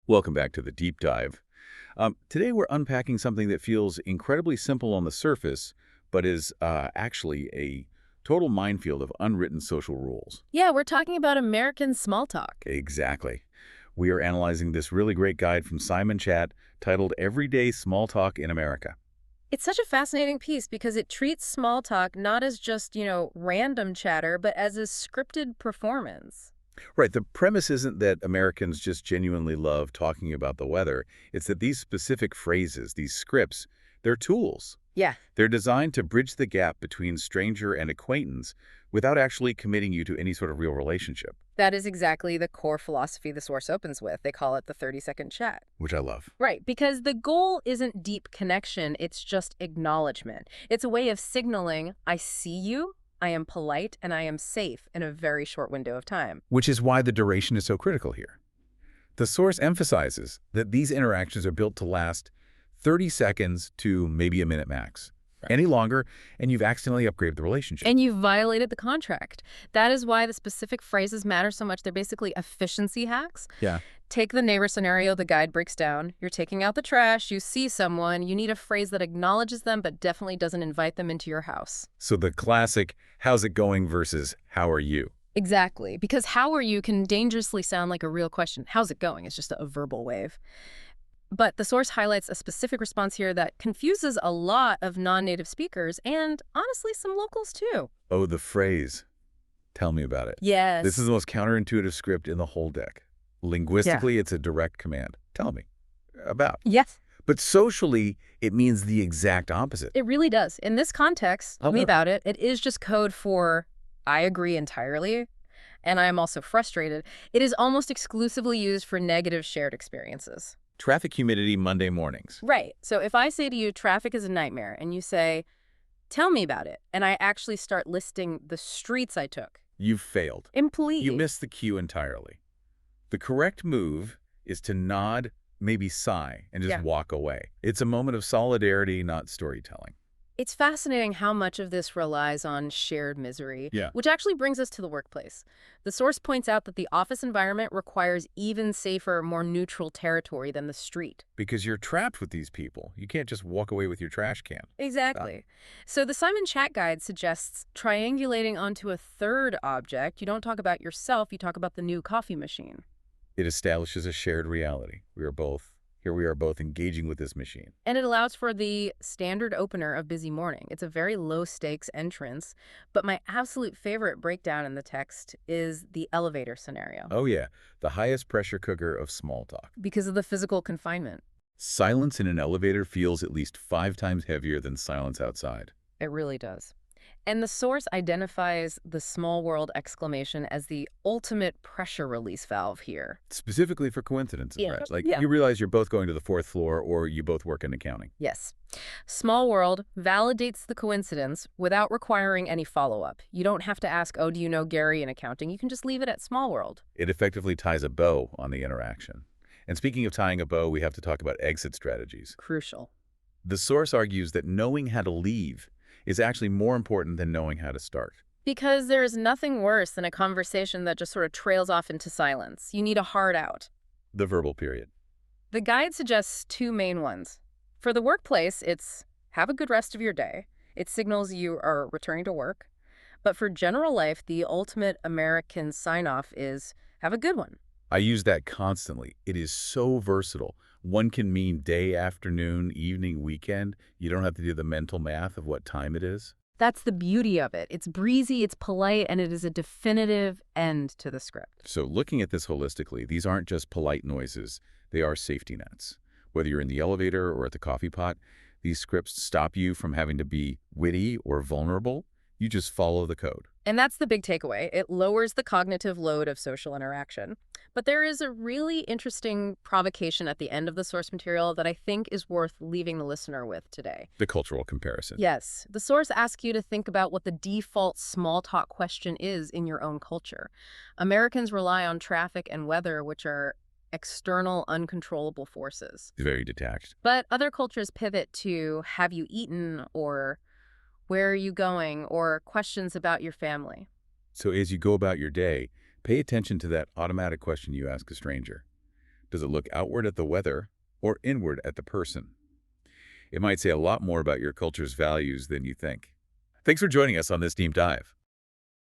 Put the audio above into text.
Welcome back to the deep dive. Today we're unpacking something that feels incredibly simple on the surface, but is actually a total minefield of unwritten social rules. Yeah, we're talking about American small talk. Exactly. We are analyzing this really great guide from Simon Chat titled Everyday Small Talk in America. It's such a fascinating piece because it treats small talk not as just, random chatter, but as a scripted performance. Right, the premise isn't that Americans just genuinely love talking about the weather. It's that these specific phrases, these scripts, they're tools. Yeah, They're designed to bridge the gap between stranger and acquaintance without actually committing you to any sort of real relationship, that is exactly the core philosophy the source opens with. They call it the 30-second chat. which I love. Right, because the goal isn't deep connection, it's just acknowledgement. It's a way of signaling, I see you, I am polite, and I am safe in a very short window of time. Which is why the duration is so critical here. The source emphasizes that these interactions are built to last 30 seconds to maybe a minute max. Right. Any longer, and you've accidentally upgraded the relationship. And you violated the contract. That is why the specific phrases matter so much. They're basically efficiency hacks. Yeah. Take the neighbor scenario the guide breaks down. You're taking out the trash, you see someone, you need a phrase that acknowledges them but definitely doesn't invite them into your house. So the classic, how's it going versus how are you? Exactly, because how are you can dangerously sound like a real question. How's it going? It's just a verbal wave. But the source highlights a specific response here that confuses a lot of non-native speakers and honestly some locals too. Oh, the phrase. Tell me about it. Yes. This is the most counterintuitive script in the whole deck. Linguistically, it's a direct command. Tell me about. Yes. But socially, it means the exact opposite. It really does. In this context, tell me Okay. about it. It is just code for I agree entirely, and I am also frustrated. It is almost exclusively used for negative shared experiences. Traffic humidity Monday mornings. Right. So if I say to you, traffic is a nightmare, and you say, tell me about it, and I actually start listing the streets I took. You've failed. Please. You missed the cue entirely. The correct move is to nod, maybe sigh, and just walk away. It's a moment of solidarity, not storytelling. It's fascinating how much of this relies on shared misery, Yeah. which actually brings us to the workplace. The source points out that the office environment requires even safer, more neutral territory than the street. Because you're trapped with these people. You can't just walk away with your trash can. Exactly. So the Simon Chat Guide suggests triangulating onto a third object. You don't talk about yourself, you talk about the new coffee machine. It establishes a shared reality. We are both engaging with this machine. And it allows for the standard opener of busy morning. It's a very low-stakes entrance, but my absolute favorite breakdown in the text is the elevator scenario. Oh yeah, the highest pressure cooker of small talk. Because of the physical confinement. Silence in an elevator feels at least 5 times heavier than silence outside. It really does. And the source identifies the small world exclamation as the ultimate pressure release valve here. Specifically for coincidences, Yeah. right? Like Yeah. you realize you're both going to the 4th floor or you both work in accounting. Yes. Small world validates the coincidence without requiring any follow-up. You don't have to ask, oh, do you know Gary in accounting? You can just leave it at small world. It effectively ties a bow on the interaction. And speaking of tying a bow, we have to talk about exit strategies. Crucial. The source argues that knowing how to leave is actually more important than knowing how to start. Because there is nothing worse than a conversation that just sort of trails off into silence. You need a hard out. The verbal period. The guide suggests two main ones. For the workplace, it's have a good rest of your day. It signals you are returning to work. But for general life, the ultimate American sign-off is have a good one. I use that constantly. It is so versatile. One can mean day, afternoon, evening, weekend. You don't have to do the mental math of what time it is. That's the beauty of it. It's breezy, it's polite, and it is a definitive end to the script. So looking at this holistically, these aren't just polite noises. They are safety nets. Whether you're in the elevator or at the coffee pot, these scripts stop you from having to be witty or vulnerable. You just follow the code. And that's the big takeaway. It lowers the cognitive load of social interaction. But there is a really interesting provocation at the end of the source material that I think is worth leaving the listener with today. The cultural comparison. Yes. The source asks you to think about what the default small talk question is in your own culture. Americans rely on traffic and weather, which are external, uncontrollable forces. Very detached. But other cultures pivot to have you eaten or where are you going or questions about your family. So as you go about your day, pay attention to that automatic question you ask a stranger. Does it look outward at the weather or inward at the person? It might say a lot more about your culture's values than you think. Thanks for joining us on this deep dive.